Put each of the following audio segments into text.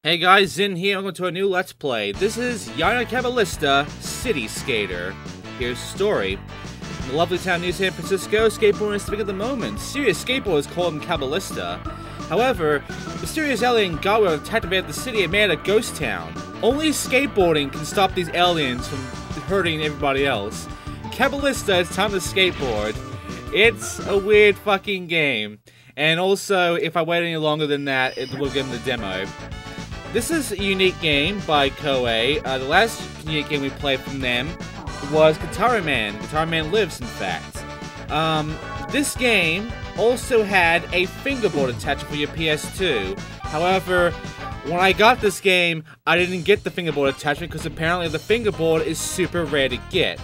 Hey guys, Zin here, welcome to a new Let's Play. This is Yanya Caballista, City Skater. Here's the story. In the lovely town near San Francisco, skateboarding is the big of the moment. Serious skateboarders call him Caballista. However, mysterious alien godware attacked the city and made it a ghost town. Only skateboarding can stop these aliens from hurting everybody else. Caballista, it's time to skateboard. It's a weird fucking game. And also, if I wait any longer than that, it will get in the demo. This is a unique game by Koei. The last unique game we played from them was Guitar Man. Guitar Man Lives, in fact. This game also had a fingerboard attachment for your PS2. However, when I got this game, I didn't get the fingerboard attachment because apparently the fingerboard is super rare to get.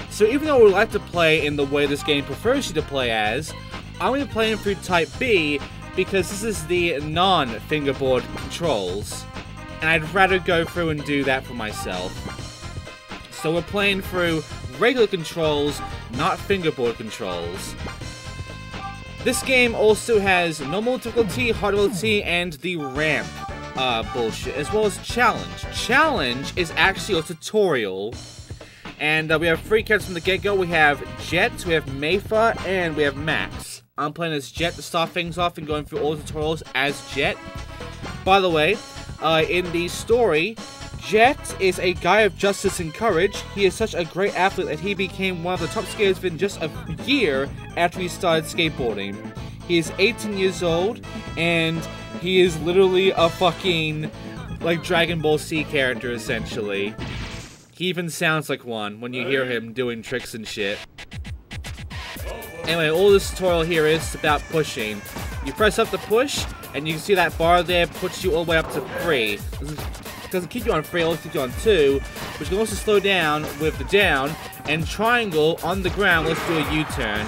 So even though I would like to play in the way this game prefers you to play as, I'm going to be playing through Type B because this is the non-fingerboard controls. And I'd rather go through and do that for myself. So we're playing through regular controls, not fingerboard controls. This game also has normal difficulty, hard difficulty, and the ramp bullshit, as well as challenge. Challenge is actually a tutorial. And we have 3 characters from the get-go. We have Jet, we have Mayfa, and we have Max. I'm playing as Jet to start things off and going through all the tutorials as Jet. By the way, in the story, Jet is a guy of justice and courage. He is such a great athlete that he became one of the top skaters within just a year after he started skateboarding. He is 18 years old, and he is literally a fucking, like, Dragon Ball Z character, essentially. He even sounds like one when you hear him doing tricks and shit. Anyway, all this tutorial here is about pushing. You press up to push, and you can see that bar there puts you all the way up to 3. It doesn't keep you on 3, it only keeps you on 2, but you can also slow down with the down, and triangle on the ground. Let's do a U-turn.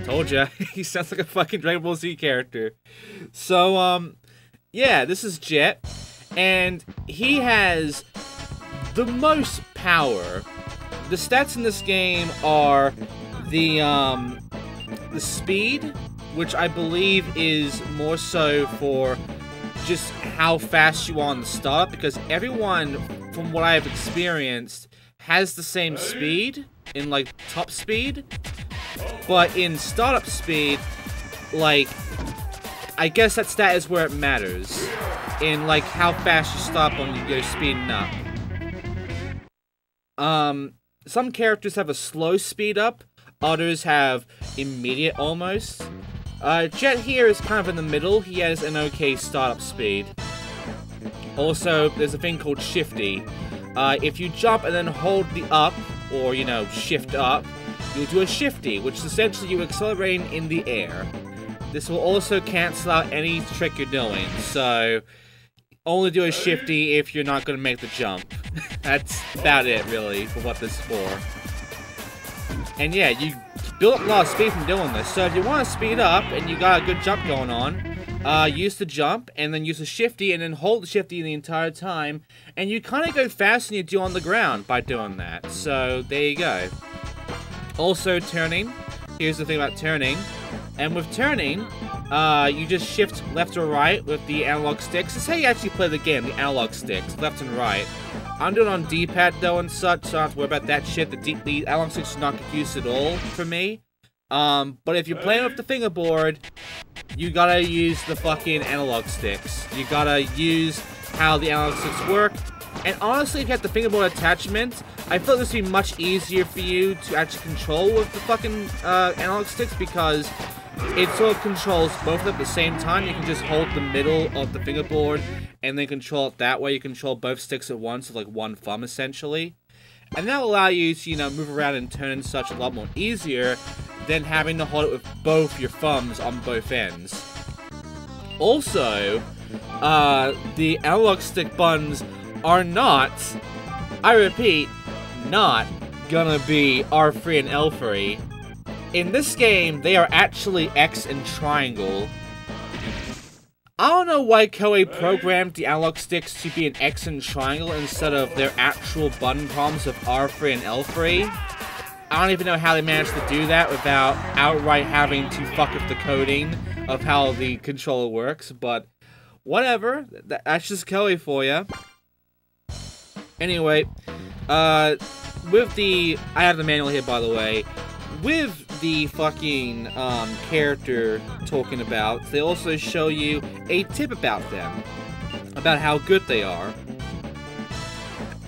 Told ya, he sounds like a fucking Dragon Ball Z character. So, yeah, this is Jet, and he has the most power. The stats in this game are the speed, which I believe is more so for just how fast you are on the startup, because everyone, from what I have experienced, has the same speed in, like, top speed, but in startup speed, like, I guess that stat is where it matters, in, like, how fast you stop when you go speeding up. Some characters have a slow speed up, others have immediate almost. Jet here is kind of in the middle. He has an okay startup speed. Also, there's a thing called shifty. If you jump and then hold the up, or, you know, shift up, you'll do a shifty, which is essentially you accelerating in the air. This will also cancel out any trick you're doing, so only do a shifty if you're not going to make the jump. That's about it, really, for what this is for. And yeah, you build up a lot of speed from doing this, so if you want to speed up and you got a good jump going on, use the jump, and then use the shifty, and then hold the shifty the entire time, and you kind of go faster than you do on the ground by doing that. So, there you go. Also, turning. Here's the thing about turning. And with turning, you just shift left or right with the analog sticks. This is how you actually play the game, the analog sticks, left and right. I'm doing it on D-pad though and such, so I don't have to worry about that shit. The analog sticks are not confused at all for me. But if you're playing with the fingerboard, you gotta use the fucking analog sticks. You gotta use how the analog sticks work. And honestly, if you have the fingerboard attachment, I feel this would be much easier for you to actually control with the fucking analog sticks, because it sort of controls both of them at the same time. You can just hold the middle of the fingerboard and then control it that way. You control both sticks at once with, like, one thumb, essentially. And that will allow you to, you know, move around and turn and such a lot more easier than having to hold it with both your thumbs on both ends. Also, the analog stick buttons are not, I repeat, not gonna be R3 and L3. In this game, they are actually X and triangle. I don't know why Koei programmed the analog sticks to be an X and triangle instead of their actual button prompts of R3 and L3. I don't even know how they managed to do that without outright having to fuck with the coding of how the controller works, but whatever. That's just Koei for you. Anyway, with the... I have the manual here, by the way. With the fucking character talking about, they also show you a tip about them. About how good they are.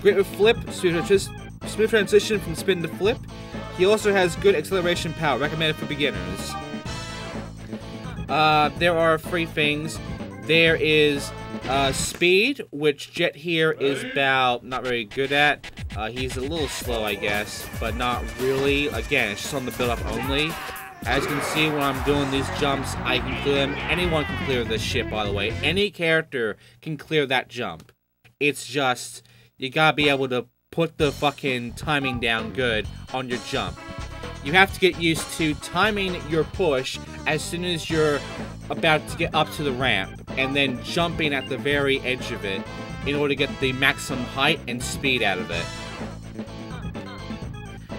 Great with flip, smooth transition from spin to flip. He also has good acceleration power, recommended for beginners. There are 3 things. There is speed, which Jet here is about not very good at. He's a little slow, I guess, but not really. Again, it's just on the build-up only. As you can see, when I'm doing these jumps, I can clear them. Anyone can clear this shit, by the way. Any character can clear that jump. It's just, you gotta be able to put the fucking timing down good on your jump. You have to get used to timing your push as soon as you're about to get up to the ramp, and then jumping at the very edge of it in order to get the maximum height and speed out of it.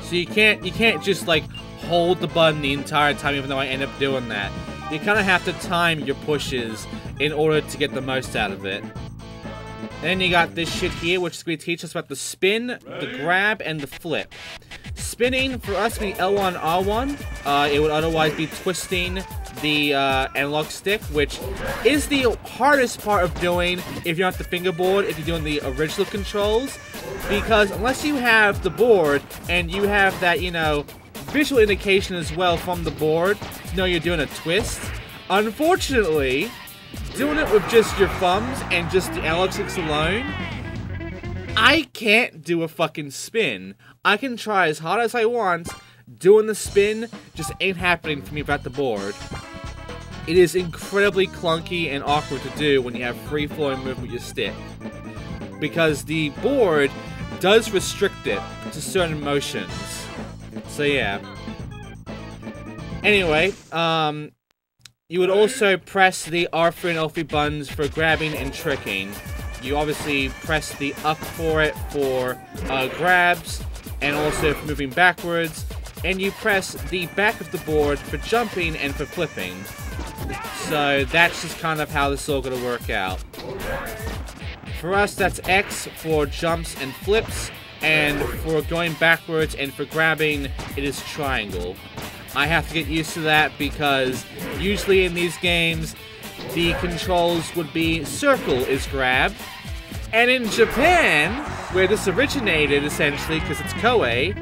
So you can't just like hold the button the entire time, even though I end up doing that. You kind of have to time your pushes in order to get the most out of it. Then you got this shit here, which is going to teach us about the spin, the grab, and the flip. Spinning, for us, would be L1, R1. It would otherwise be twisting the analog stick, which is the hardest part of doing if you're not the fingerboard, if you're doing the original controls. Because unless you have the board, and you have that, you know, visual indication as well from the board to know you're doing a twist, unfortunately, doing it with just your thumbs and just the analog sticks alone, I can't do a fucking spin. I can try as hard as I want, doing the spin just ain't happening for me without the board. It is incredibly clunky and awkward to do when you have free-flowing movement with your stick. Because the board does restrict it to certain motions. So yeah. Anyway, you would also press the R3 and L3 buttons for grabbing and tricking. You obviously press the up for it for grabs, and also for moving backwards. And you press the back of the board for jumping and for flipping. So that's just kind of how this is all going to work out. For us, that's X for jumps and flips, and for going backwards and for grabbing, it is triangle. I have to get used to that because usually in these games, the controls would be circle is grab. And in Japan, where this originated essentially because it's Koei,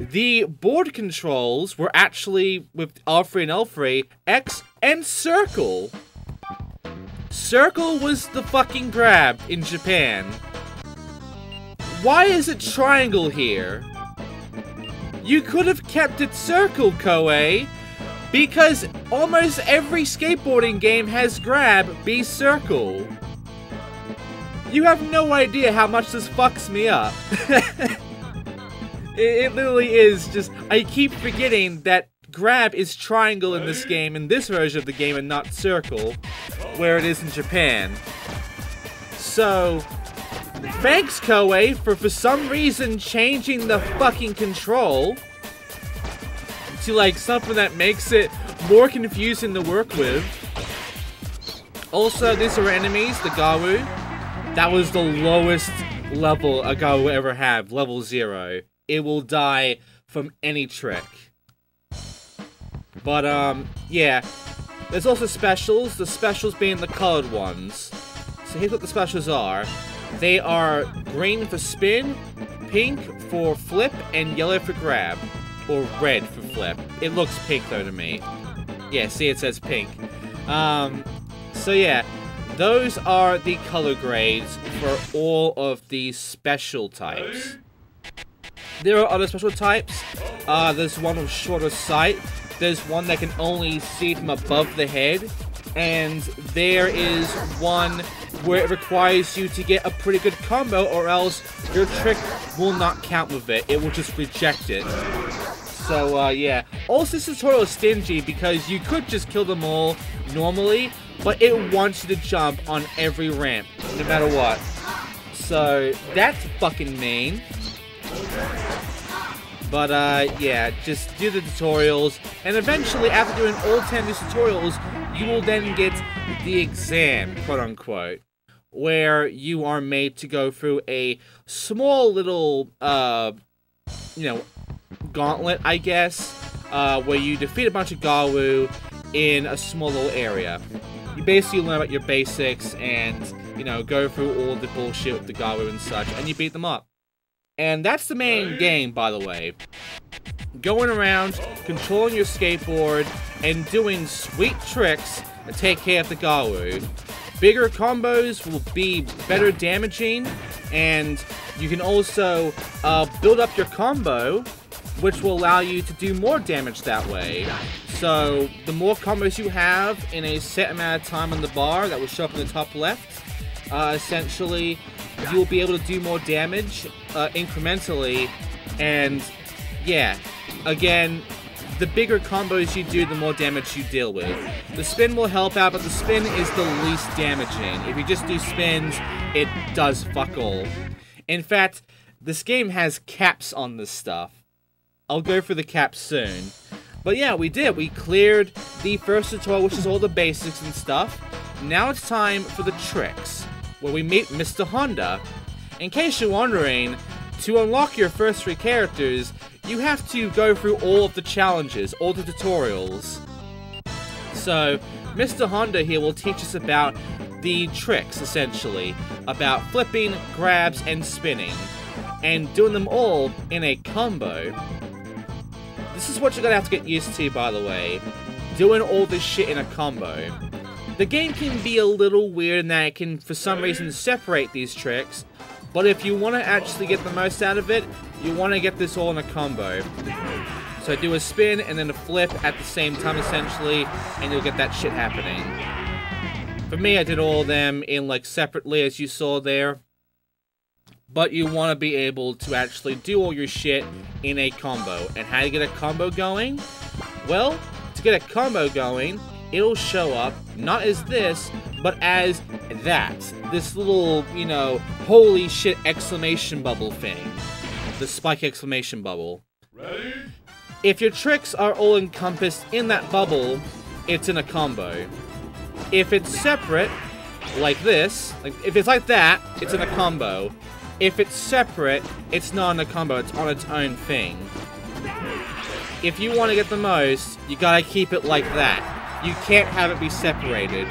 the board controls were actually with R3 and L3, X and circle. Circle was the fucking grab in Japan. Why is it triangle here? You could have kept it circle, Koei, because almost every skateboarding game has grab be circle. You have no idea how much this fucks me up. It literally is just, I keep forgetting that grab is triangle in this game, in this version of the game, and not circle, where it is in Japan. So, thanks Koei for some reason changing the fucking control to like something that makes it more confusing to work with. Also, these are enemies, the Garu. That was the lowest level a Garu will ever have, level 0. It will die from any trick. But, yeah. There's also specials, the specials being the colored ones. So here's what the specials are. They are green for spin, pink for flip, and yellow for grab. Or red for flip. It looks pink though to me. Yeah, see it says pink. So yeah. Those are the color grades for all of these special types. There are other special types. There's one with shorter sight. There's one that can only see from above the head. And there is one where it requires you to get a pretty good combo, or else your trick will not count with it. It will just reject it. So, yeah. Also, this tutorial is stingy because you could just kill them all normally, but it wants you to jump on every ramp, no matter what. So, that's fucking mean. But, yeah, just do the tutorials, and eventually, after doing all 10 of these tutorials, you will then get the exam, quote-unquote, where you are made to go through a small little, you know, gauntlet, I guess, where you defeat a bunch of Gawu in a small little area. You basically learn about your basics and, you know, go through all the bullshit with the Gawu and such, and you beat them up. And that's the main game, by the way. Going around, controlling your skateboard, and doing sweet tricks to take care of the Gawu. Bigger combos will be better damaging, and you can also build up your combo, which will allow you to do more damage that way. So, the more combos you have in a set amount of time on the bar, that will show up in the top left, essentially, you will be able to do more damage incrementally, and yeah, again, the bigger combos you do, the more damage you deal with. The spin will help out, but the spin is the least damaging. If you just do spins, it does fuck all. In fact, this game has caps on this stuff. I'll go for the caps soon. But yeah, we did. We cleared the first tutorial, which is all the basics and stuff. Now it's time for the tricks, where we meet Mr. Honda. In case you're wondering, to unlock your first 3 characters, you have to go through all of the challenges, all the tutorials. So, Mr. Honda here will teach us about the tricks, essentially, about flipping, grabs, and spinning, and doing them all in a combo. This is what you're gonna have to get used to, by the way, doing all this shit in a combo. The game can be a little weird in that it can, for some reason, separate these tricks, but if you want to actually get the most out of it, you want to get this all in a combo. So do a spin and then a flip at the same time, essentially, and you'll get that shit happening. For me, I did all of them in, like, separately, as you saw there. But you want to be able to actually do all your shit in a combo. And how do you get a combo going? Well, to get a combo going, it'll show up, not as this, but as that. This little, you know, holy shit exclamation bubble thing. The spike exclamation bubble. Ready? If your tricks are all encompassed in that bubble, it's in a combo. If it's separate, like this, like if it's like that, it's in a combo. If it's separate, it's not in a combo, it's on its own thing. If you want to get the most, you gotta keep it like that. You can't have it be separated.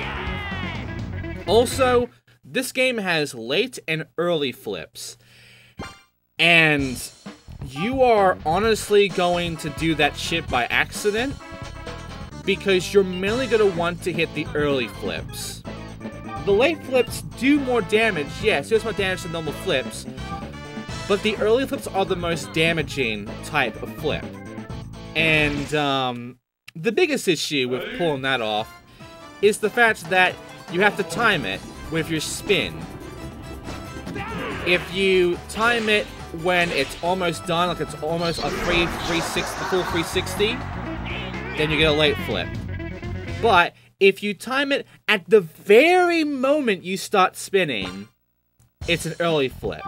Also, this game has late and early flips. And you are honestly going to do that shit by accident, because you're mainly going to want to hit the early flips. The late flips do more damage, yes, there's more damage than normal flips, but the early flips are the most damaging type of flip. And, the biggest issue with pulling that off is the fact that you have to time it with your spin. If you time it when it's almost done, like it's almost a full 360, then you get a late flip. But if you time it at the very moment you start spinning, it's an early flip.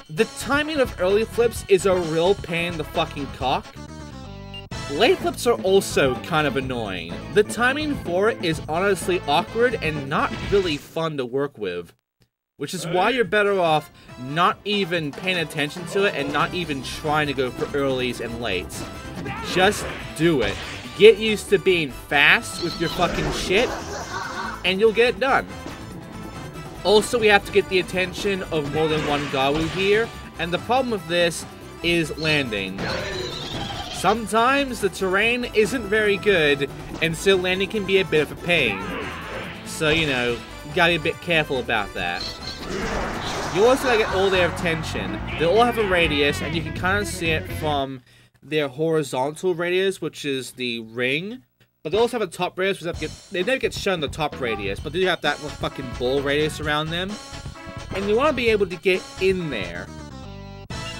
The timing of early flips is a real pain in the fucking cock. Late flips are also kind of annoying. The timing for it is honestly awkward and not really fun to work with. Which is why you're better off not even paying attention to it and not even trying to go for earlies and lates. Just do it. Get used to being fast with your fucking shit, and you'll get it done. Also, we have to get the attention of more than one Gawu here, and the problem with this is landing. Sometimes the terrain isn't very good, and so landing can be a bit of a pain. So, you know, you gotta be a bit careful about that. You also gotta get all their attention. They all have a radius, and you can kind of see it from their horizontal radius, which is the ring. But they also have a top radius, which they never get shown the top radius, but they do have that fucking ball radius around them. And you want to be able to get in there.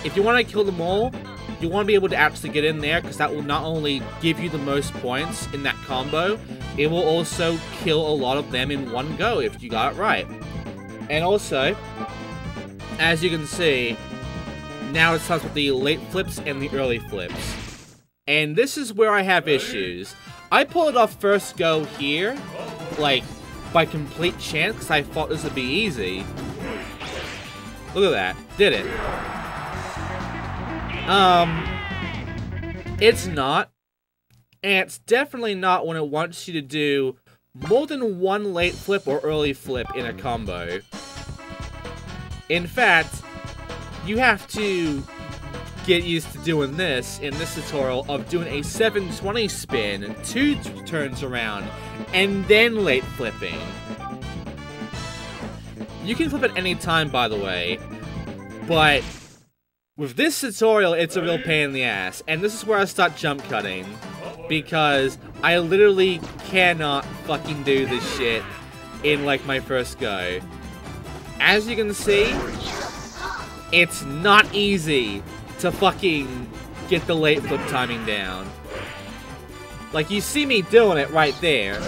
If you want to kill them all, you want to be able to actually get in there, because that will not only give you the most points in that combo, it will also kill a lot of them in one go if you got it right. And also, as you can see, Now it's time with the late flips and the early flips. And this is where I have issues. I pulled it off first go here, like, by complete chance, because I thought this would be easy. Look at that. Did it. It's not. And it's definitely not when it wants you to do more than one late flip or early flip in a combo. In fact, you have to get used to doing this in this tutorial of doing a 720 spin, 2 turns around, and then late flipping. You can flip at any time, by the way, but with this tutorial, it's a real pain in the ass, and this is where I start jump cutting, because I literally cannot fucking do this shit in, like, my first go. As you can see, it's not easy to fucking get the late flip timing down. Like, you see me doing it right there,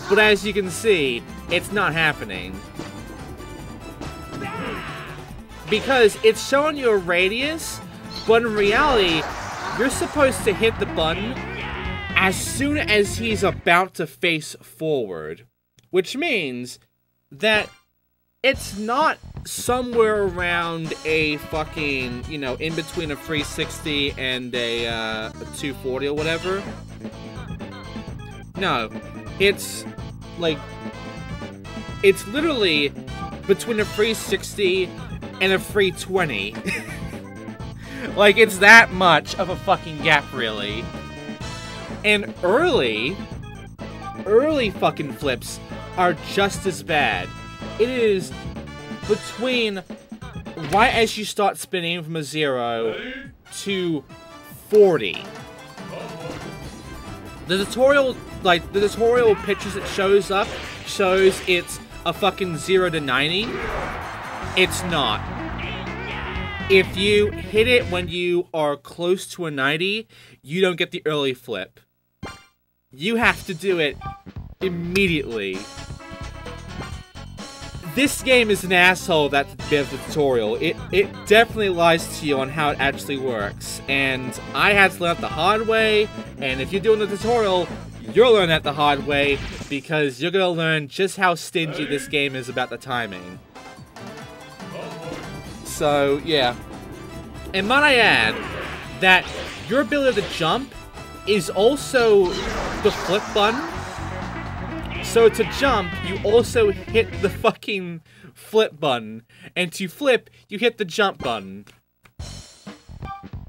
but as you can see, it's not happening. Because it's showing you a radius, but in reality, you're supposed to hit the button as soon as he's about to face forward. Which means that it's not somewhere around a fucking, you know, in between a 360 and a 240 or whatever. No, it's like, it's literally between a 360 and a 320. Like, it's that much of a fucking gap, really. And early fucking flips are just as bad. It is between right as you start spinning from a 0 to 40. The tutorial pictures it shows up shows it's a fucking 0 to 90. It's not. If you hit it when you are close to a 90, you don't get the early flip. You have to do it immediately. This game is an asshole that's a bit of the tutorial. It definitely lies to you on how it actually works. And I had to learn it the hard way, and if you're doing the tutorial, you'll learn that the hard way, because you're gonna learn just how stingy this game is about the timing. So, yeah. And might I add that your ability to jump is also the flip button. So to jump, you also hit the fucking flip button. And to flip, you hit the jump button.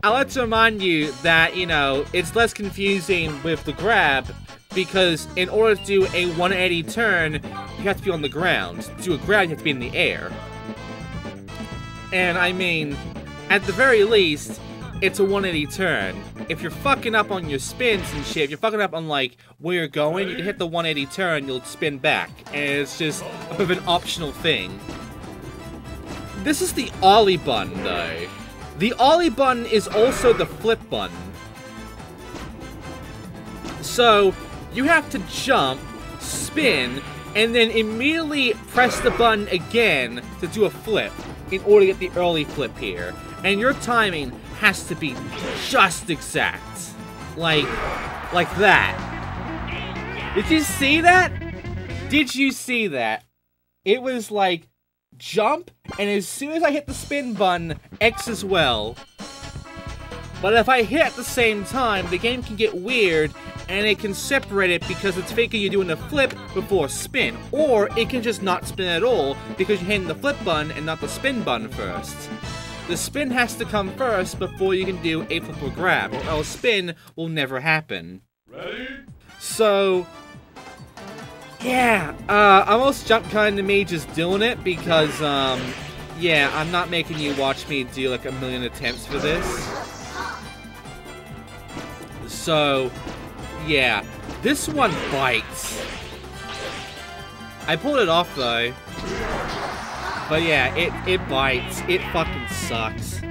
I like to remind you that, you know, it's less confusing with the grab, because in order to do a 180 turn, you have to be on the ground. To do a grab, you have to be in the air. And I mean, at the very least, it's a 180 turn. If you're fucking up on your spins and shit, if you're fucking up on, like, where you're going, you can hit the 180 turn, you'll spin back. And it's just a bit of an optional thing. This is the ollie button, though. The ollie button is also the flip button. So, you have to jump, spin, and then immediately press the button again to do a flip in order to get the early flip here. And your timing has to be just exact. Like that. Did you see that? Did you see that? It was like, jump, and as soon as I hit the spin button, X as well. But if I hit at the same time, the game can get weird, and it can separate it because it's thinking you're doing a flip before a spin. Or it can just not spin at all because you're hitting the flip button and not the spin button first. The spin has to come first before you can do a flip or grab, or else spin will never happen. Ready? So, yeah, almost jump cutting to me just doing it because, yeah, I'm not making you watch me do like a million attempts for this. So, yeah, this one bites. I pulled it off though. But yeah, it bites. It fucking sucks.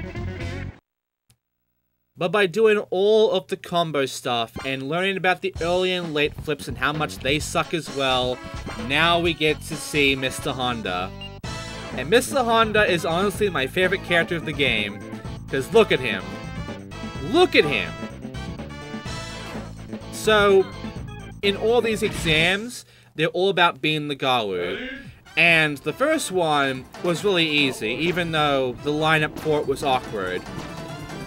But by doing all of the combo stuff and learning about the early and late flips and how much they suck as well, now we get to see Mr. Honda. And Mr. Honda is honestly my favorite character of the game. Because look at him. Look at him. So, in all these exams, they're all about being the Garu. And the first one was really easy, even though the lineup for it was awkward.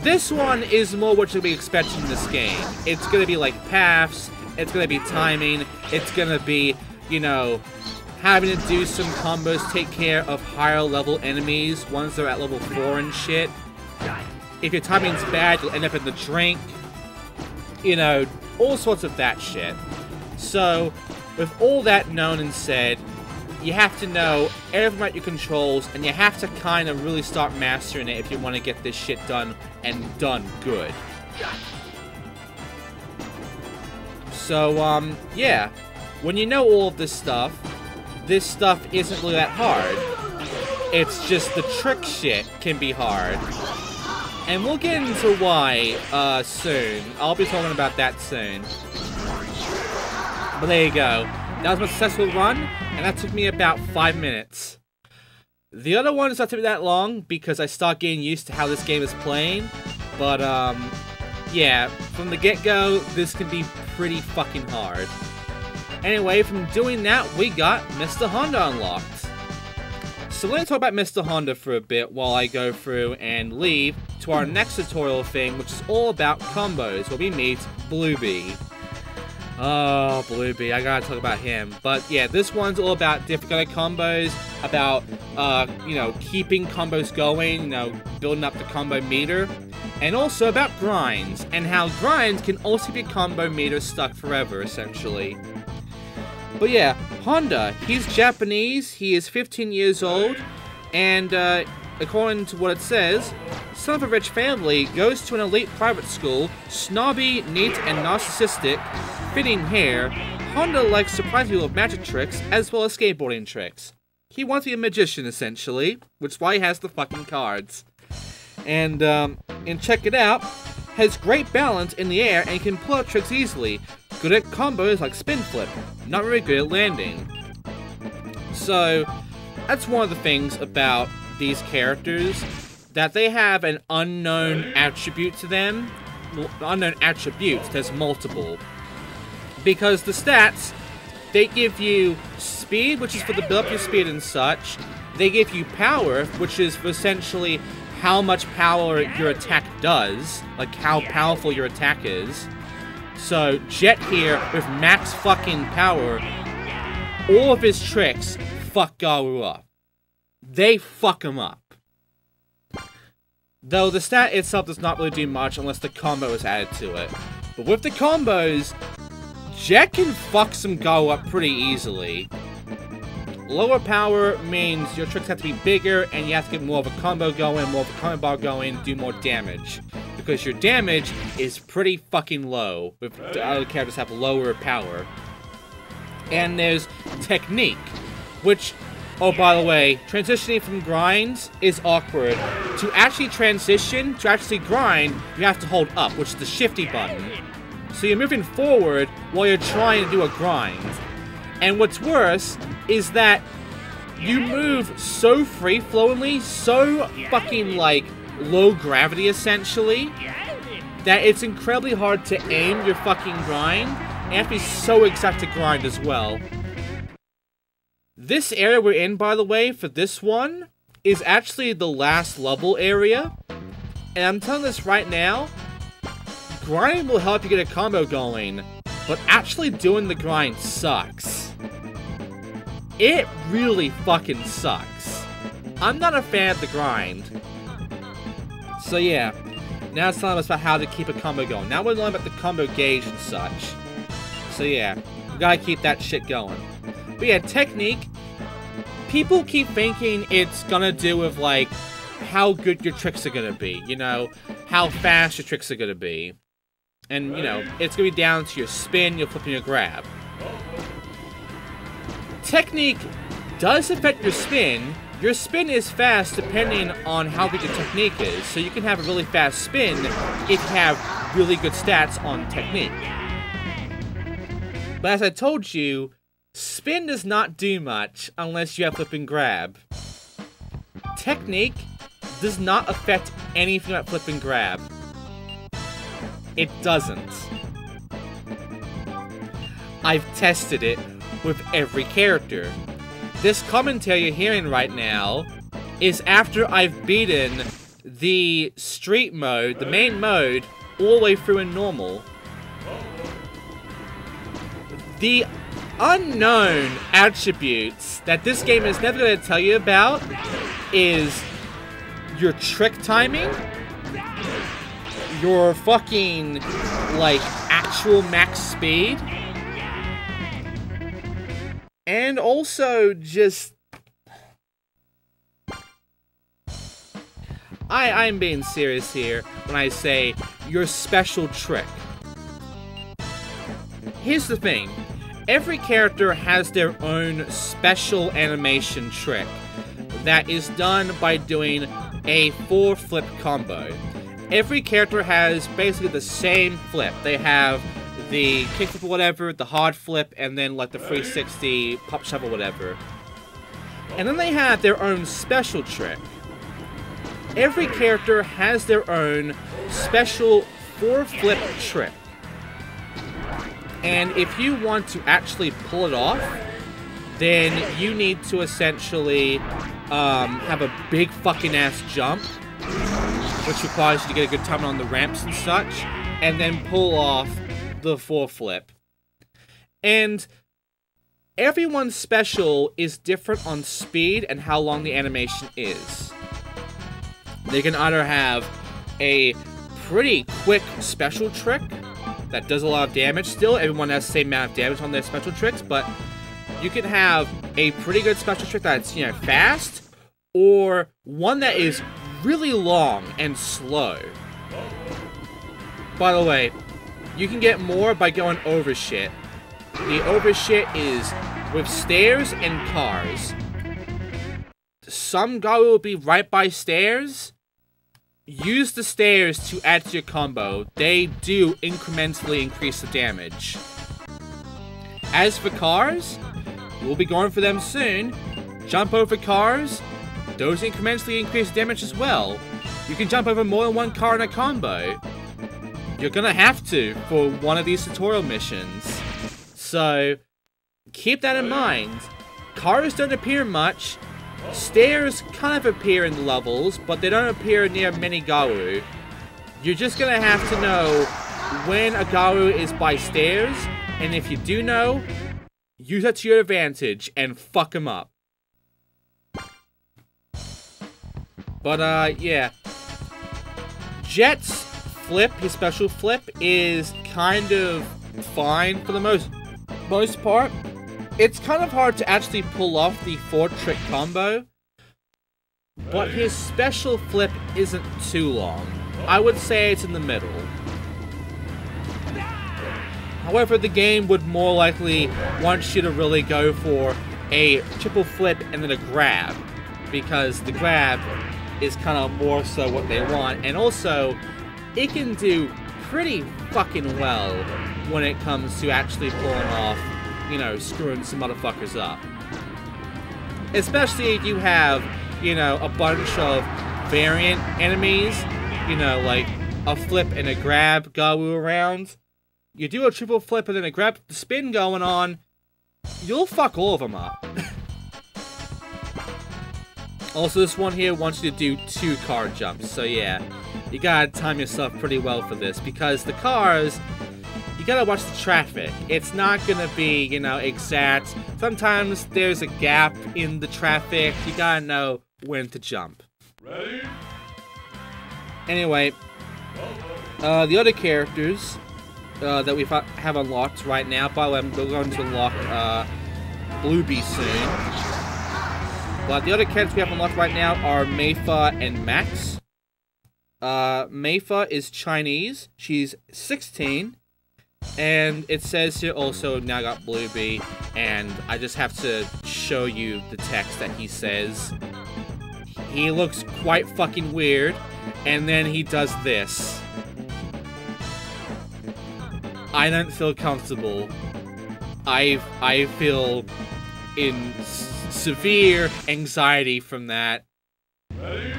This one is more what you'll be expecting in this game. It's gonna be like paths, it's gonna be timing, it's gonna be, you know, having to do some combos, take care of higher level enemies once they're at level 4 and shit. If your timing's bad, you'll end up in the drink. You know, all sorts of that shit. So, with all that known and said, you have to know everything about your controls, and you have to kind of really start mastering it if you want to get this shit done, and done good. So, yeah. When you know all of this stuff isn't really that hard. It's just the trick shit can be hard. And we'll get into why, soon. I'll be talking about that soon. But there you go. That was my successful run, and that took me about 5 minutes. The other one does not take me that long, because I start getting used to how this game is playing. But, yeah, from the get-go, this can be pretty fucking hard. Anyway, from doing that, we got Mr. Honda unlocked. So let me talk about Mr. Honda for a bit while I go through and leave to our next tutorial thing, which is all about combos, where we meet Bluebee. Oh, Bluebee, I gotta talk about him. But yeah, this one's all about different kind of combos, about, you know, keeping combos going, you know, building up the combo meter, and also about grinds, and how grinds can also be combo meter stuck forever, essentially. But yeah, Honda, he's Japanese, he is 15 years old, and according to what it says, son of a rich family, goes to an elite private school, snobby, neat, and narcissistic, fitting hair. Honda likes surprising people with magic tricks, as well as skateboarding tricks. He wants to be a magician, essentially, which is why he has the fucking cards. And check it out, has great balance in the air and can pull out tricks easily. Good at combos like spin flip, not very good at landing. So, that's one of the things about these characters, that they have an unknown attribute to them. Well, unknown attributes, there's multiple. Because the stats, they give you speed, which is for the build up your speed and such. They give you power, which is essentially how much power your attack does, like how powerful your attack is. So, Jet here, with max fucking power, all of his tricks fuck Garu up. They fuck him up. Though the stat itself does not really do much unless the combo is added to it. But with the combos, Jet can fuck some Garu up pretty easily. Lower power means your tricks have to be bigger, and you have to get more of a combo going, more of a combo bar going, do more damage. Because your damage is pretty fucking low, with the other characters have lower power. And there's technique, which, oh by the way, transitioning from grinds is awkward. To actually transition, to actually grind, you have to hold up, which is the shifty button. So you're moving forward while you're trying to do a grind. And what's worse is that you move so free-flowingly, so fucking, like, low gravity, essentially, that it's incredibly hard to aim your fucking grind, and you have to be so exact to grind as well. This area we're in, by the way, for this one, is actually the last level area, and I'm telling this right now, grinding will help you get a combo going, but actually doing the grind sucks. It really fucking sucks. I'm not a fan of the grind. So yeah, now it's telling us about how to keep a combo going. Now we're learning about the combo gauge and such. So yeah, we gotta keep that shit going. But yeah, technique, people keep thinking it's gonna do with like, how good your tricks are gonna be, you know, how fast your tricks are gonna be. And, you know, it's gonna be down to your spin, your flip, and your grab. Technique does affect your spin. Your spin is fast depending on how good your technique is. So you can have a really fast spin if you have really good stats on technique. But as I told you, spin does not do much unless you have flip and grab. Technique does not affect anything about flip and grab. It doesn't. I've tested it with every character. This commentary you're hearing right now is after I've beaten the street mode, the main mode, all the way through in normal. The unknown attributes that this game is never going to tell you about is your trick timing, your fucking, like, actual max speed, and also just... I'm being serious here when I say your special trick. Here's the thing. Every character has their own special animation trick that is done by doing a 4-flip combo. Every character has basically the same flip. They have the kickflip or whatever, the hard flip, and then like the 360 pop shove or whatever. And then they have their own special trick. Every character has their own special 4-flip trick. And if you want to actually pull it off, then you need to essentially have a big fucking ass jump, which requires you to get a good time on the ramps and such, and then pull off the 4-flip. And everyone's special is different on speed and how long the animation is. They can either have a pretty quick special trick that does a lot of damage still. Everyone has the same amount of damage on their special tricks, but you can have a pretty good special trick that's, you know, fast, or one that is really long and slow. By the way, you can get more by going over shit. The over shit is with stairs and cars. Some guy will be right by stairs. Use the stairs to add to your combo. They do incrementally increase the damage. As for cars, we'll be going for them soon. Jump over cars. Those incrementally increase damage as well. You can jump over more than one car in a combo. You're gonna have to for one of these tutorial missions. So, keep that in mind. Cars don't appear much. Stairs kind of appear in the levels, but they don't appear near many Garu. You're just gonna have to know when a Garu is by stairs, and if you do know, use that to your advantage and fuck him up. But, yeah. Jet's flip, his special flip, is kind of fine for the most part. It's kind of hard to actually pull off the 4-trick combo, but his special flip isn't too long. I would say it's in the middle. However, the game would more likely want you to really go for a triple flip and then a grab, because the grab is kind of more so what they want, and also, it can do pretty fucking well when it comes to actually pulling off, you know, screwing some motherfuckers up. Especially if you have, you know, a bunch of variant enemies, you know, like a flip and a grab Gawu around. You do a triple flip and then a grab the spin going on, you'll fuck all of them up. Also, this one here wants you to do 2 car jumps, so yeah, you gotta time yourself pretty well for this, because the cars, you gotta watch the traffic. It's not gonna be, you know, exact. Sometimes there's a gap in the traffic. You gotta know when to jump. Ready? Anyway, the other characters that we have unlocked right now. By the way, we're going to unlock Bluebee soon. But the other characters we have unlocked right now are Meifa and Max. Meifa is Chinese. She's 16. And it says here also now got Bluebee. And I just have to show you the text that he says. He looks quite fucking weird. And then he does this. I don't feel comfortable. I feel in severe anxiety from that. Ready?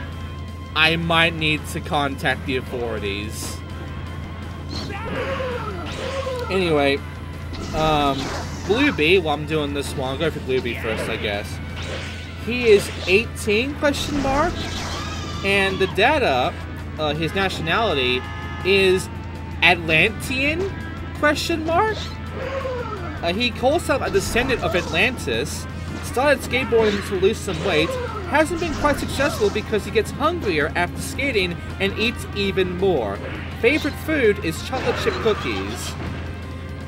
I might need to contact the authorities. Anyway, Bluebee, while I'm doing this one, I'll go for Bluebee first, I guess. He is 18, question mark, and the data, his nationality, is Atlantean, question mark? He calls himself a descendant of Atlantis, started skateboarding to lose some weight, hasn't been quite successful because he gets hungrier after skating and eats even more. Favorite food is chocolate chip cookies.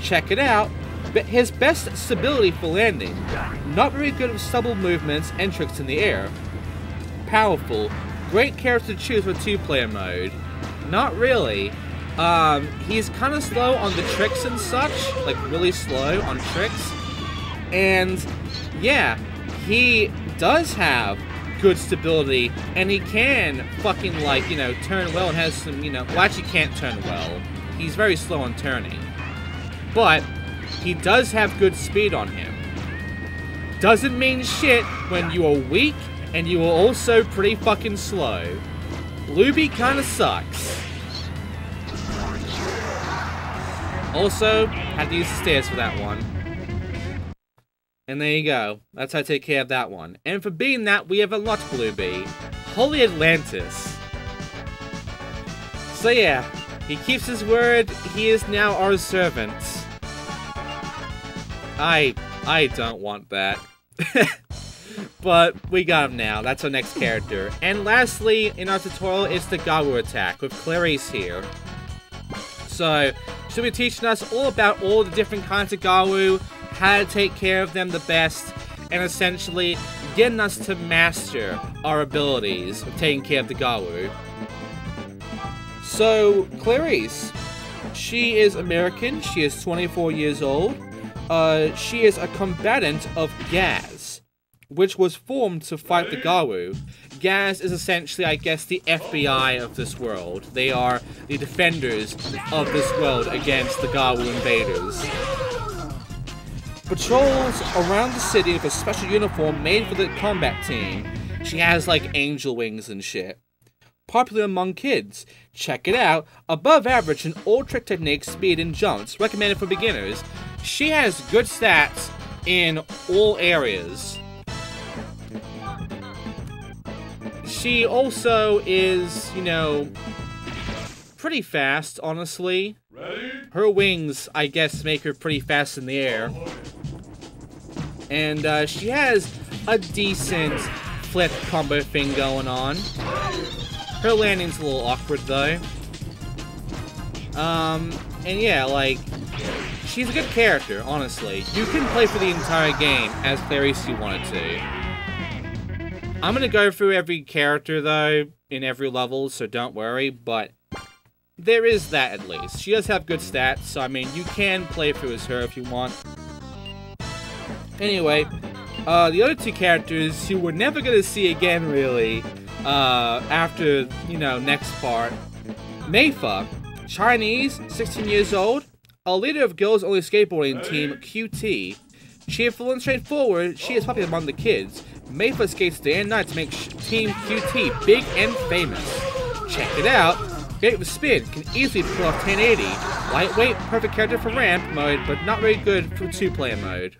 Check it out. His best stability for landing. Not very good with stubble movements and tricks in the air. Powerful. Great character to choose for 2-player mode. Not really. He's kind of slow on the tricks and such. Like, really slow on tricks. And, yeah, he does have good stability, and he can fucking, like, you know, turn well and has some, you know, well, actually can't turn well. He's very slow on turning. But he does have good speed on him. Doesn't mean shit when you are weak and you are also pretty fucking slow. Bluebee kinda sucks. Also, had to use the stairs for that one. And there you go. That's how I take care of that one. And for being that, we have unlocked Bluebee. Holy Atlantis. So yeah, he keeps his word. He is now our servant. I don't want that. But we got him now. That's our next character. And lastly, in our tutorial is the Gawu attack with Clarice here. So, she'll be teaching us all about all the different kinds of Gawu, how to take care of them the best, and essentially getting us to master our abilities of taking care of the Gawu. So, Clarice, she is American, she is 24 years old, she is a combatant of Gaz, which was formed to fight the Gawu. Gaz is essentially, I guess, the FBI of this world. They are the defenders of this world against the Gawu invaders. Patrols around the city with a special uniform made for the combat team. She has, like, angel wings and shit. Popular among kids. Check it out. Above average in all trick techniques, speed, and jumps. Recommended for beginners. She has good stats in all areas. She also is, you know, pretty fast, honestly. Her wings, I guess, make her pretty fast in the air. And she has a decent flip combo thing going on. Her landing's a little awkward, though. And yeah, like, she's a good character, honestly. You can play for the entire game as Clarice you wanted to. I'm gonna go through every character, though, in every level, so don't worry, but there is that, at least. She does have good stats, so, I mean, you can play through as her if you want. Anyway, the other two characters who we're never gonna see again, really, after, you know, next part. Meifa, Chinese, 16 years old, a leader of girls only skateboarding team QT. Cheerful and straightforward, she is popular among the kids. Meifa skates day and night to make Team QT big and famous. Check it out. Great with spin, can easily pull off 1080. Lightweight, perfect character for ramp mode, but not very good for 2-player mode.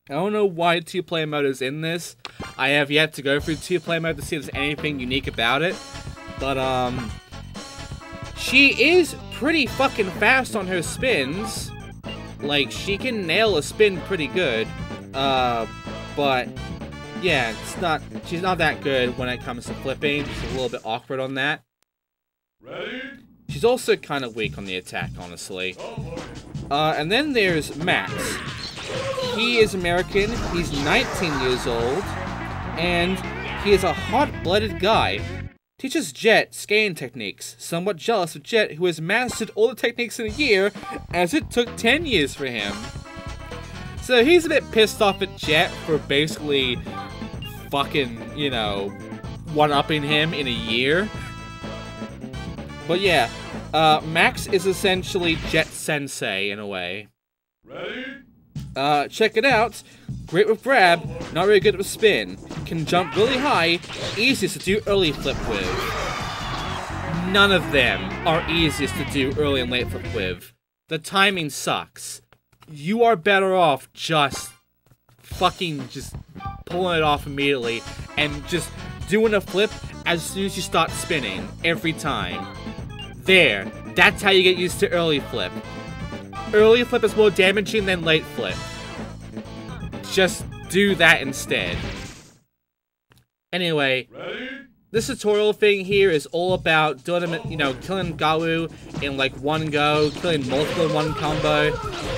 I don't know why 2-player mode is in this. I have yet to go through 2-player mode to see if there's anything unique about it. But, she is pretty fucking fast on her spins. Like, she can nail a spin pretty good. But, yeah, she's not that good when it comes to flipping. She's a little bit awkward on that. Ready? She's also kind of weak on the attack, honestly. And then there's Max. He is American, he's 19 years old, and he is a hot-blooded guy. Teaches Jet skating techniques, somewhat jealous of Jet, who has mastered all the techniques in a year, as it took 10 years for him. So he's a bit pissed off at Jet for basically fucking, you know, one-upping him in a year. But yeah, Max is essentially Jet Sensei in a way. Ready? Check it out. Great with grab, not very good with spin. can jump really high, easiest to do early flip with. None of them are easiest to do early and late flip with. The timing sucks. You are better off just pulling it off immediately and just doing a flip as soon as you start spinning every time. There, that's how you get used to early flip. Early flip is more damaging than late flip. Just do that instead. Anyway, this tutorial thing here is all about doing them, killing Gawu in like one go, killing multiple in one combo,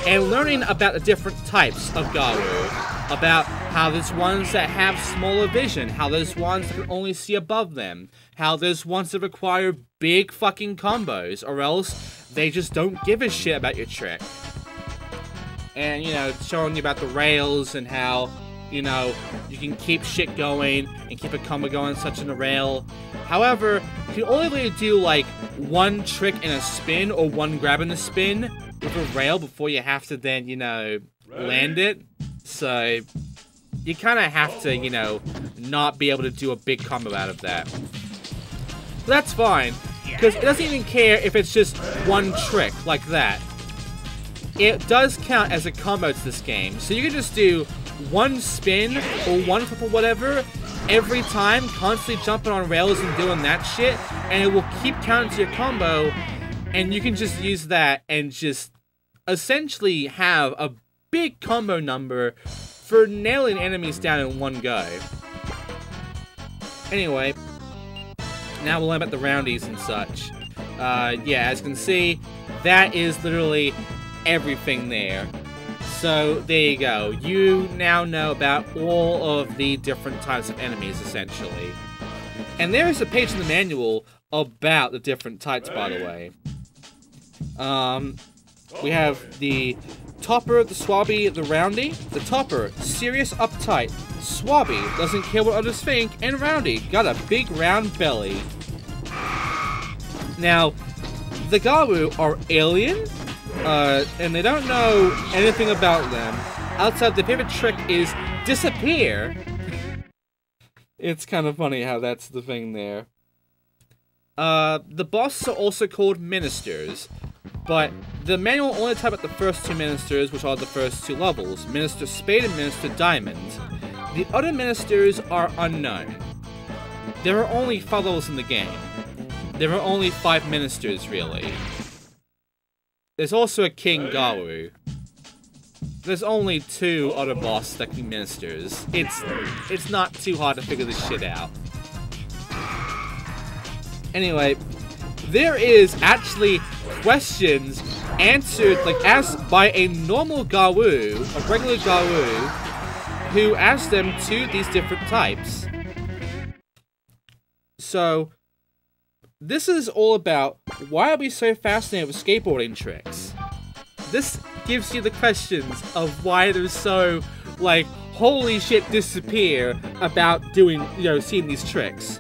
and learning about the different types of Gawu. About how there's ones that have smaller vision, how there's ones that can only see above them, how there's ones that require big fucking combos, or else they just don't give a shit about your trick. And, showing you about the rails and how, you can keep shit going and keep a combo going such in a rail. However, you can only really do, like, one trick in a spin or one grab in a spin with a rail before you have to then, land it. So, you kind of have to, not be able to do a big combo out of that. But that's fine, because it doesn't even care if it's just one trick like that. It does count as a combo to this game, so you can just do one spin or one flip or whatever every time, constantly jumping on rails and doing that shit, and it will keep counting to your combo, and you can just use that and just essentially have a big combo number for nailing enemies down in one go. Anyway, now we'll learn about the roundies and such. Yeah, as you can see, that is literally everything there. So, there you go. You now know about all of the different types of enemies, essentially. And there is a page in the manual about the different types, by the way. We have the Topper, the Swabby, the Roundy. The Topper, serious, uptight. Swabby, doesn't care what others think. And Roundy, got a big round belly. Now, the Gawu are alien, and they don't know anything about them. Outside, their favorite trick is disappear. It's kind of funny how that's the thing there. The bosses are also called ministers, but the manual only type out the first two ministers, which are the first two levels, Minister Spade and Minister Diamond. The other ministers are unknown. There are only 5 levels in the game. There are only 5 ministers, really. There's also a King Gawu. There's only 2 other bosses that can be ministers. It's not too hard to figure this shit out. Anyway, there is actually questions answered, like, asked by a normal Gawu, a regular Gawu, who asked them to these different types. So, this is all about why are we so fascinated with skateboarding tricks? This gives you the questions of why they're so, like, holy shit disappear about doing, seeing these tricks.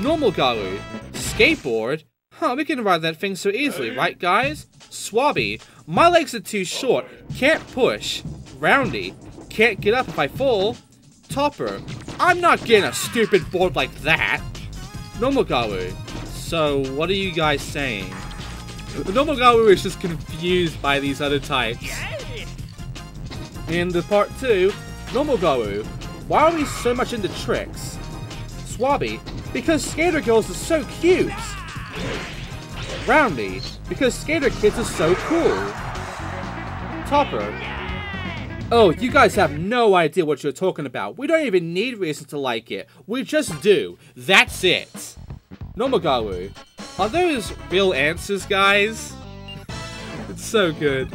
Normal Gawu, skateboard? Huh, we can ride that thing so easily, right guys? Swabby, my legs are too short, can't push. Roundy, can't get up if I fall. Topper, I'm not getting a stupid board like that. Normal Gawu, so what are you guys saying? The normal Gawu is just confused by these other types. In the part 2, normal Gawu, why are we so much into tricks? Swabby, because skater girls are so cute. Roundy, because skater kids are so cool. Topper, oh, you guys have no idea what you're talking about. We don't even need reason to like it. We just do. That's it. Normal Gawu, are those real answers, guys? It's so good.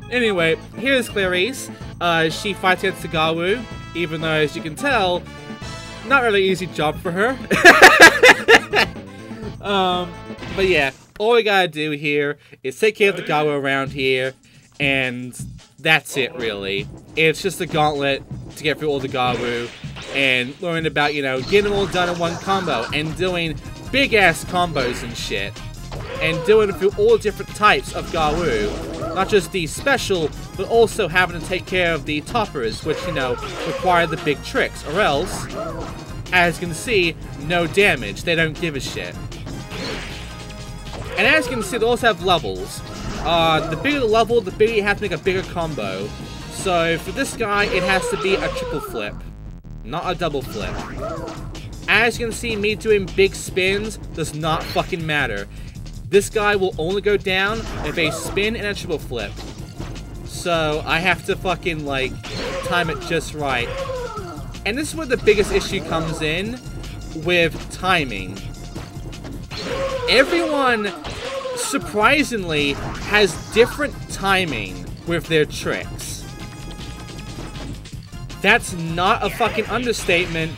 Anyway, here's Clarice. She fights against the Gawu, even though, as you can tell, not really easy job for her. But yeah, all we gotta do here is take care of the Gawu around here, and that's it, really. It's just a gauntlet to get through all the Gawu, and learn about, getting them all done in one combo, and doing big-ass combos and shit. and doing through all different types of Garou. Not just the special, but also having to take care of the toppers, which, you know, require the big tricks, or else, as you can see, no damage. They don't give a shit. And as you can see, they also have levels. The bigger the level, the bigger you have to make a bigger combo. So for this guy, it has to be a triple flip, not a double flip. As you can see, me doing big spins does not fucking matter. This guy will only go down if a spin and a triple flip. So I have to fucking, like, time it just right. And this is where the biggest issue comes in with timing. Everyone, surprisingly, has different timing with their tricks. That's not a fucking understatement.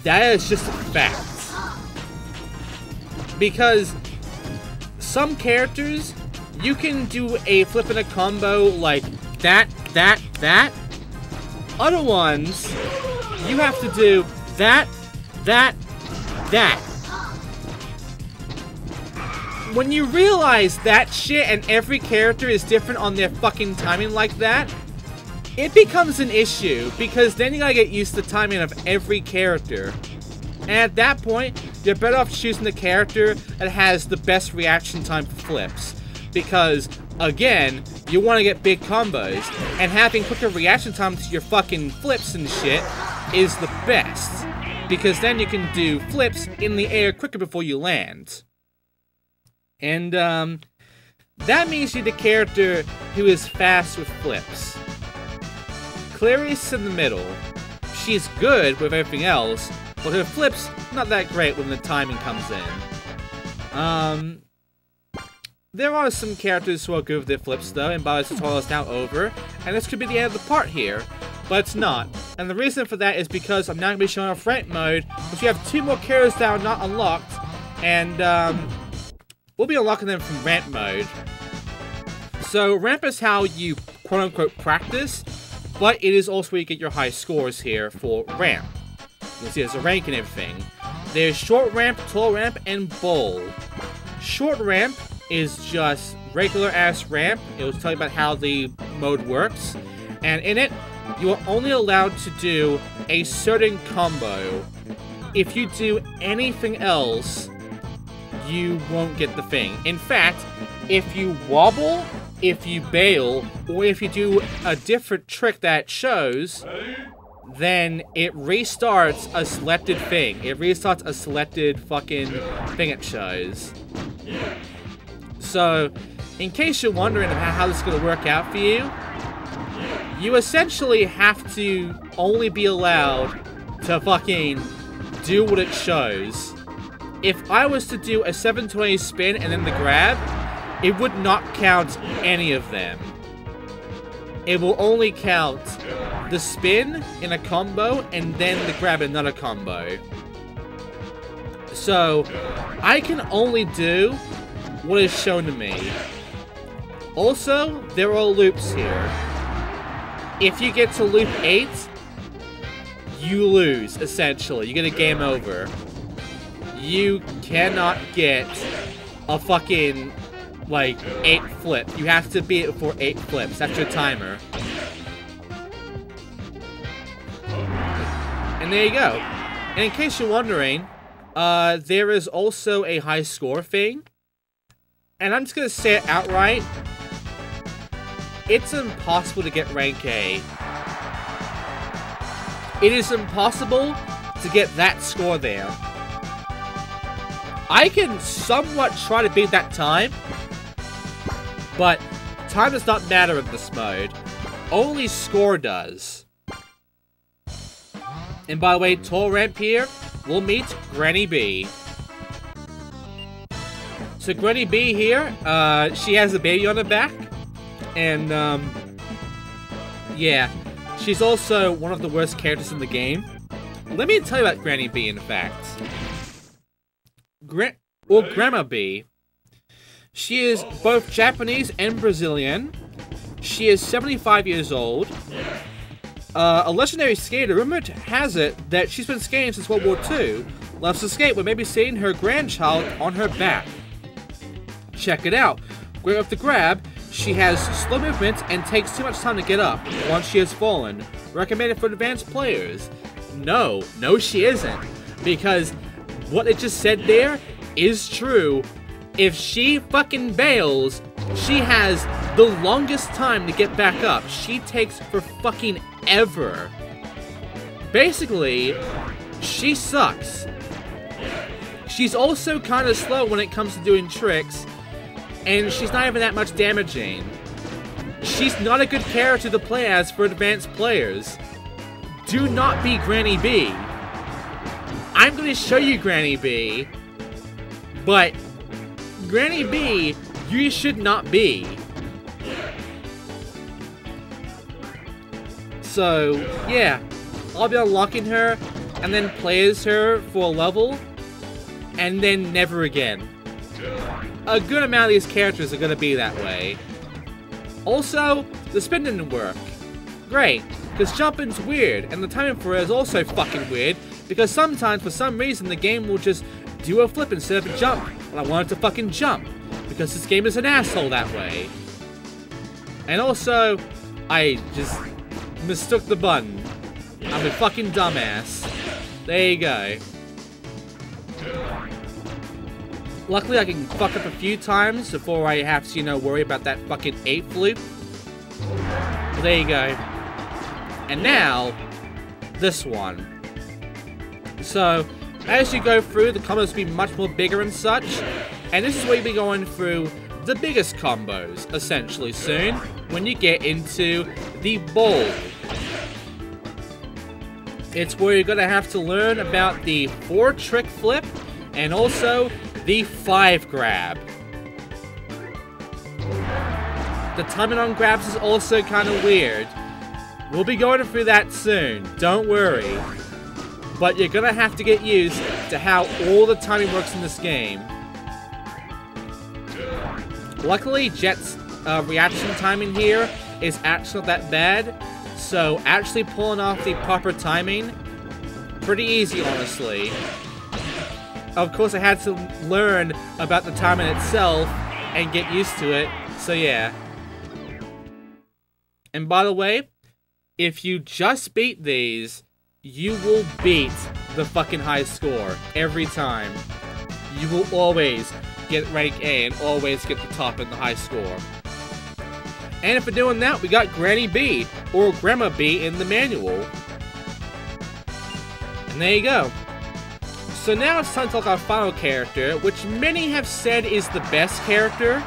That is just a fact. Because some characters, you can do a flip and a combo like that. Other ones, you have to do that. When you realize that shit and every character is different on their fucking timing like that, it becomes an issue, because then you gotta get used to the timing of every character. And at that point, you're better off choosing the character that has the best reaction time for flips. Because, again, you want to get big combos, and having quicker reaction time to your fucking flips and shit is the best. Because then you can do flips in the air quicker before you land. And, that means you need a character who is fast with flips. Clarice in the middle. She's good with everything else, but her flips, not that great when the timing comes in. There are some characters who are good with their flips though, and by the tutorial is now over, and this could be the end of the part here, but it's not. And the reason for that is because I'm now going to be showing off ramp mode, which we have 2 more characters that are not unlocked, and we'll be unlocking them from ramp mode. So ramp is how you quote-unquote practice, but it is also where you get your high scores here for ramp. You can see there's a rank and everything. There's short ramp, tall ramp, and bowl. Short ramp is just regular ass ramp. It will tell you about how the mode works. And in it, you are only allowed to do a certain combo. If you do anything else, you won't get the thing. In fact, if you wobble, if you bail, or if you do a different trick that shows, then it restarts a selected thing. It restarts a selected fucking thing it shows. So, in case you're wondering about how this is going to work out for you, you essentially have to only be allowed to fucking do what it shows. If I was to do a 720 spin and then the grab, it would not count any of them. It will only count the spin in a combo and then the grab in another combo. So, I can only do what is shown to me. Also, there are loops here. If you get to loop 8, you lose, essentially. You get a game over. You cannot get a fucking, like, 8 flip. You have to beat it for 8 flips. That's your timer. And there you go. And in case you're wondering, there is also a high score thing. And I'm just gonna say it outright. It's impossible to get rank A. It is impossible to get that score there. I can somewhat try to beat that time, but time does not matter in this mode. Only score does. And by the way, tall ramp here, we'll meet Granny B. So Granny B here, she has a baby on her back, and yeah, she's also one of the worst characters in the game. Let me tell you about Granny B, in fact. Grandma B. She is both Japanese and Brazilian. She is 75 years old. A legendary skater. Rumor has it that she's been skating since World War II. Loves to skate, but maybe seeing her grandchild on her back. Check it out. Great with the grab, she has slow movement and takes too much time to get up once she has fallen. Recommended for advanced players. No, she isn't. Because what it just said there is true. If she fucking bails, she has the longest time to get back up. She takes for fucking ever. Basically, she sucks. She's also kind of slow when it comes to doing tricks, and she's not even that much damaging. She's not a good character to play as for advanced players. Do not be Granny B. I'm going to show you Granny B, but Granny B, you should not be. So, yeah, I'll be unlocking her, and then play as her for a level, and then never again. A good amount of these characters are gonna be that way. Also, the spin didn't work. Great, because jumping's weird, and the timing for it is also fucking weird, because sometimes, for some reason, the game will just do a flip instead of a jump, and I want it to fucking jump, because this game is an asshole that way. And also, I just mistook the button. I'm a fucking dumbass. There you go. Luckily, I can fuck up a few times before I have to, you know, worry about that fucking 8th loop. But there you go. And now, this one. So, as you go through, the combos will be much more bigger and such. And this is where you'll be going through the biggest combos, essentially, soon, when you get into the bowl. It's where you're gonna have to learn about the 4-trick flip, and also the 5 grab. The timing on grabs is also kind of weird. We'll be going through that soon, don't worry. But you're gonna have to get used to how all the timing works in this game. Luckily, Jet's reaction timing here is actually not that bad, so actually pulling off the proper timing, pretty easy, honestly. Of course, I had to learn about the timing itself and get used to it, so yeah. And by the way, if you just beat these, you will beat the fucking high score every time. You will always get rank A and always get the top in the high score. And if we're doing that, we got Granny B, or Grandma B in the manual. And there you go. So now it's time to talk about our final character, which many have said is the best character.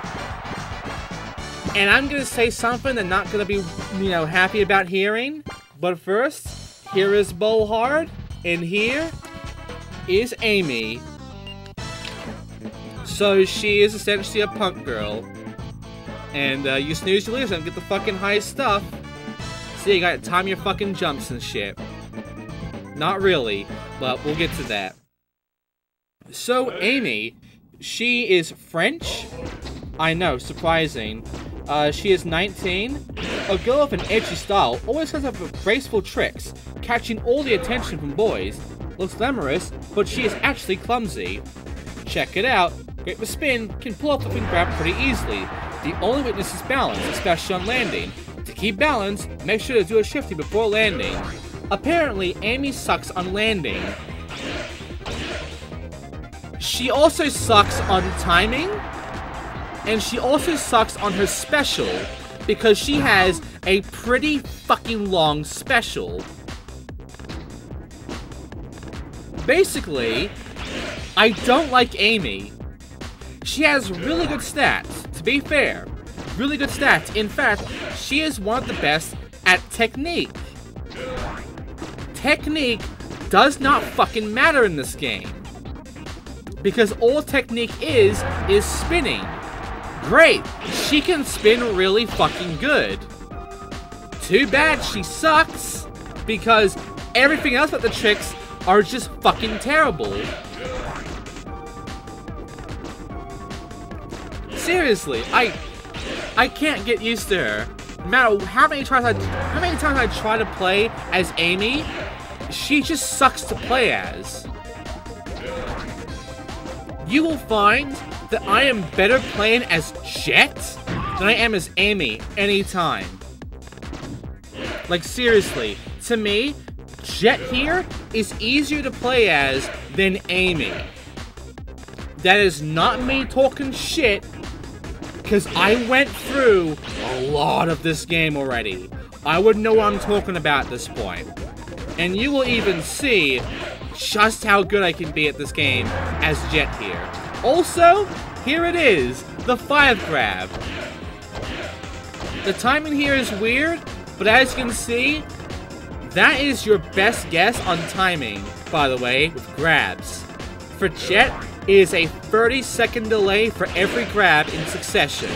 And I'm gonna say something they're not gonna be, you know, happy about hearing. But first, here is Bowhard, and here is Amy. So she is essentially a punk girl. And you snooze, you lose, and get the fucking highest stuff. So you gotta time your fucking jumps and shit. Not really, but we'll get to that. So Amy, she is French. I know, surprising. She is 19. A girl with an edgy style, always comes up with graceful tricks, catching all the attention from boys. Looks glamorous, but she is actually clumsy. Check it out. Great with spin, can pull off the grab pretty easily. The only weakness is balance, especially on landing. To keep balance, make sure to do a shifty before landing. Apparently, Amy sucks on landing. She also sucks on timing, and she also sucks on her special, because she has a pretty fucking long special. Basically, I don't like Amy. She has really good stats, to be fair. Really good stats. In fact, she is one of the best at technique. Technique does not fucking matter in this game. Because all technique is spinning. Great, she can spin really fucking good. Too bad she sucks, because everything else about the tricks are just fucking terrible. Seriously, I can't get used to her. No matter how many times I try to play as Amy, she just sucks to play as. you will find that I am better playing as Jet than I am as Amy anytime. Like, seriously, to me, Jet here is easier to play as than Amy. That is not me talking shit, because I went through a lot of this game already. I would know what I'm talking about at this point. And you will even see just how good I can be at this game as Jet here. Also, here it is, the 5 grab. The timing here is weird, but as you can see, that is your best guess on timing, by the way, with grabs. For Jet, it is a 30-second delay for every grab in succession.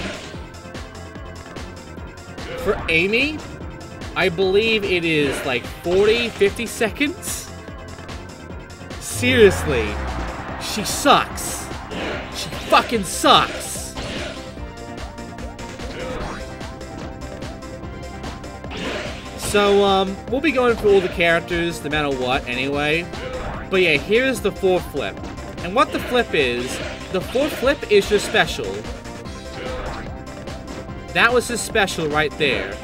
For Amy, I believe it is like 40-50 seconds. Seriously, she sucks. She fucking sucks. So, we'll be going through all the characters no matter what anyway. But yeah, here's the 4 flip. And what the flip is, the 4 flip is your special. That was his special right there.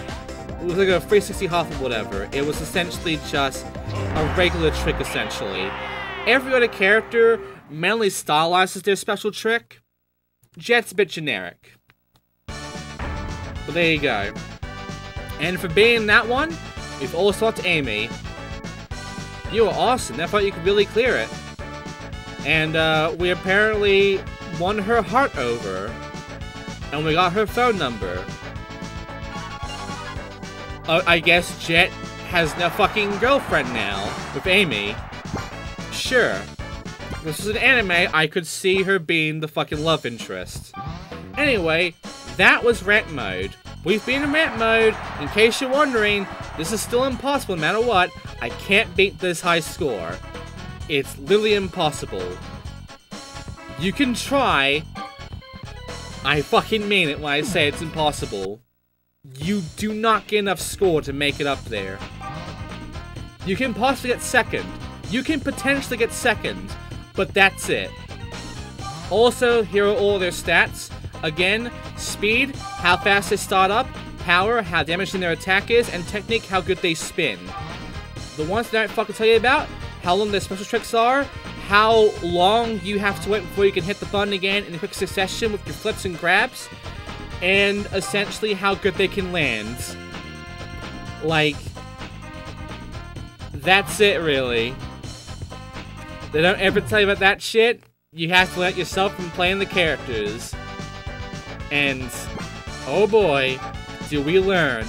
It was like a 360 hop or whatever. It was essentially just a regular trick, essentially. Every other character mainly stylizes their special trick. Jet's a bit generic. But there you go. And for being that one, we've also got Amy. You were awesome. I thought you could really clear it. And we apparently won her heart over. And we got her phone number. I guess Jet has a fucking girlfriend now with Amy. Sure. If this was an anime, I could see her being the fucking love interest. Anyway, that was rant mode. We've been in rant mode. In case you're wondering, this is still impossible no matter what. I can't beat this high score. It's literally impossible. You can try. I fucking mean it when I say it's impossible. You do not get enough score to make it up there. You can possibly get second. You can potentially get second, but that's it. Also, here are all their stats. Again, speed, how fast they start up, power, how damaging their attack is, and technique, how good they spin. The ones that I don't fucking tell you about, how long their special tricks are, how long you have to wait before you can hit the button again in quick succession with your flips and grabs, and essentially how good they can land. Like, that's it really. They don't ever tell you about that shit. You have to let yourself from playing the characters. And, oh boy, do we learn.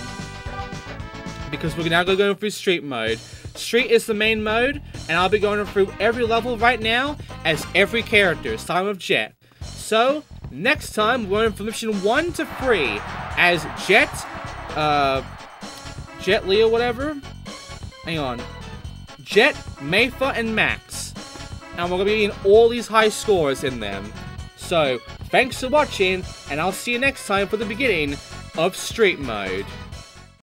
Because we're now going to go through Street mode. Street is the main mode, and I'll be going through every level right now as every character, starting with Jet. So, next time, we're going from mission 1 to 3 as Jet, Jet Li or whatever. Hang on. Jet, Mayfa, and Max. And we're going to be getting all these high scores in them. So, thanks for watching, and I'll see you next time for the beginning of Street Mode.